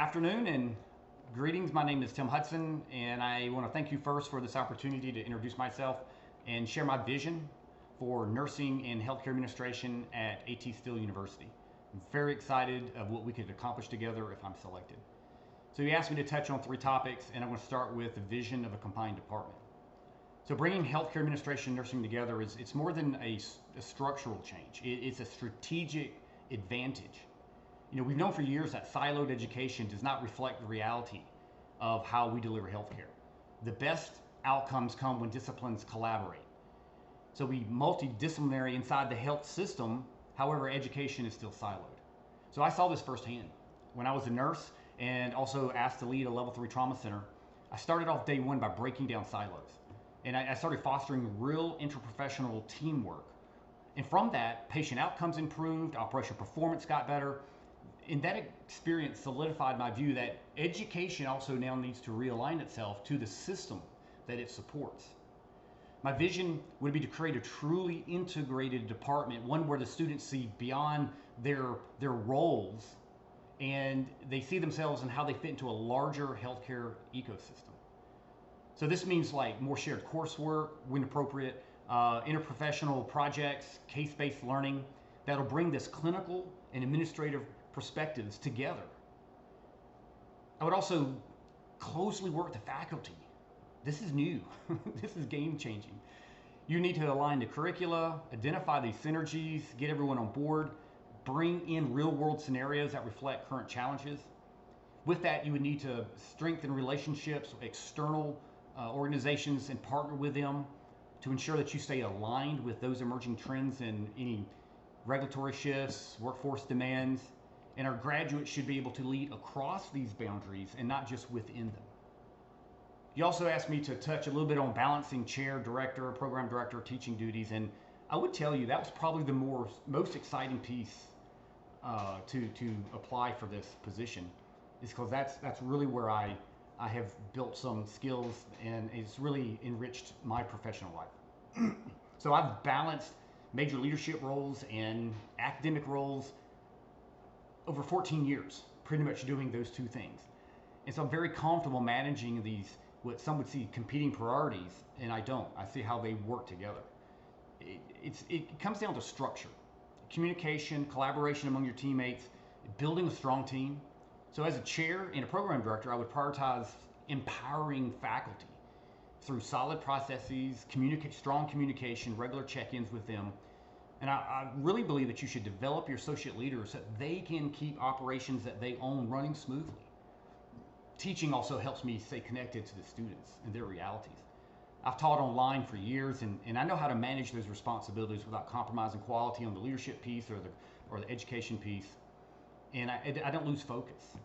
Afternoon and greetings. My name is Tim Hudson, and I want to thank you first for this opportunity to introduce myself and share my vision for nursing and healthcare administration at A.T. Still University. I'm very excited of what we could accomplish together if I'm selected. So you asked me to touch on three topics, and I'm going to start with the vision of a combined department. So bringing healthcare administration and nursing together it's more than a structural change. It's a strategic advantage. We've known for years that siloed education does not reflect the reality of how we deliver healthcare. The best outcomes come when disciplines collaborate. So we multidisciplinary inside the health system, however, education is still siloed. So I saw this firsthand. When I was a nurse and also asked to lead a level 3 trauma center, I started off day one by breaking down silos. And I started fostering real interprofessional teamwork. And from that, patient outcomes improved, operational performance got better, and that experience solidified my view that education also now needs to realign itself to the system that it supports. My vision would be to create a truly integrated department, one where the students see beyond their roles and they see themselves and how they fit into a larger healthcare ecosystem. So this means like more shared coursework when appropriate, interprofessional projects, case-based learning that'll bring this clinical and administrative perspectives together. I would also closely work with the faculty. This is new. This is game changing. You need to align the curricula, identify these synergies, get everyone on board, bring in real world scenarios that reflect current challenges. With that, you would need to strengthen relationships with external organizations and partner with them to ensure that you stay aligned with those emerging trends and any regulatory shifts, workforce demands, and our graduates should be able to lead across these boundaries and not just within them. You also asked me to touch a little bit on balancing chair, director, program director, teaching duties, and I would tell you that was probably the most exciting piece to apply for this position, is because that's really where I have built some skills and it's really enriched my professional life. So I've balanced major leadership roles and academic roles over 14 years, pretty much doing those two things. And so I'm very comfortable managing these, what some would see competing priorities, and I don't. I see how they work together. It comes down to structure, communication, collaboration among your teammates, building a strong team. So as a chair and a program director, I would prioritize empowering faculty through solid processes, strong communication, regular check-ins with them. And I really believe that you should develop your associate leaders so that they can keep operations that they own running smoothly. Teaching also helps me stay connected to the students and their realities. I've taught online for years, and I know how to manage those responsibilities without compromising quality on the leadership piece or the education piece. And I don't lose focus.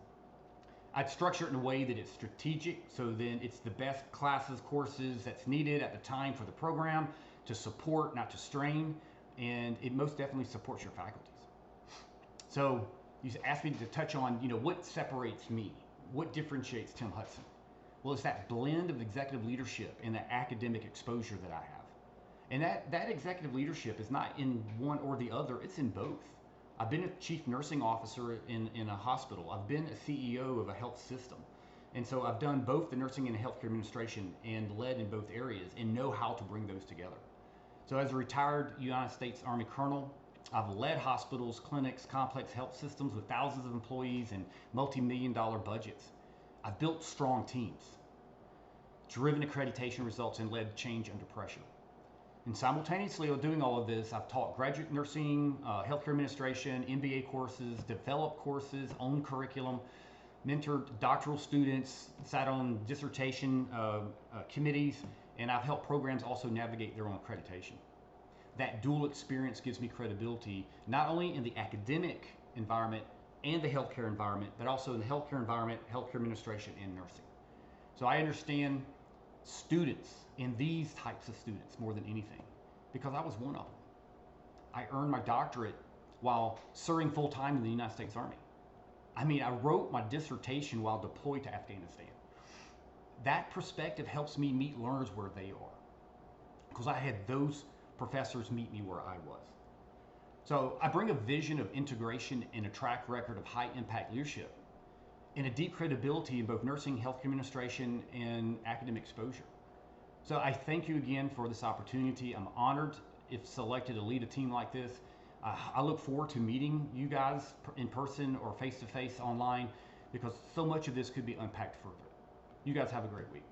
I'd structure it in a way that it's strategic, so then it's the best classes, courses that's needed at the time for the program to support, not to strain, and it most definitely supports your faculties. So you asked me to touch on, what separates me, what differentiates Tim Hudson. Well, it's that blend of executive leadership and that academic exposure that I have. And that executive leadership is not in one or the other, it's in both. I've been a chief nursing officer in a hospital. I've been a CEO of a health system. And so I've done both the nursing and healthcare administration and led in both areas and know how to bring those together. So as a retired United States Army colonel, I've led hospitals, clinics, complex health systems with thousands of employees and multi-million-dollar budgets. I've built strong teams, driven accreditation results, and led change under pressure. And simultaneously while doing all of this, I've taught graduate nursing, healthcare administration, MBA courses, developed courses, owned curriculum, mentored doctoral students, sat on dissertation committees, and I've helped programs also navigate their own accreditation. That dual experience gives me credibility, not only in the academic environment and the healthcare environment, but also in the healthcare environment, healthcare administration, and nursing. So I understand students and these types of students more than anything, because I was one of them. I earned my doctorate while serving full-time in the United States Army. I wrote my dissertation while deployed to Afghanistan. That perspective helps me meet learners where they are, because I had those professors meet me where I was. So I bring a vision of integration and a track record of high impact leadership. and a deep credibility in both nursing, healthcare administration, and academic exposure. So I thank you again for this opportunity. I'm honored if selected to lead a team like this. I look forward to meeting you guys in person or face-to-face online, because so much of this could be unpacked further. You guys have a great week.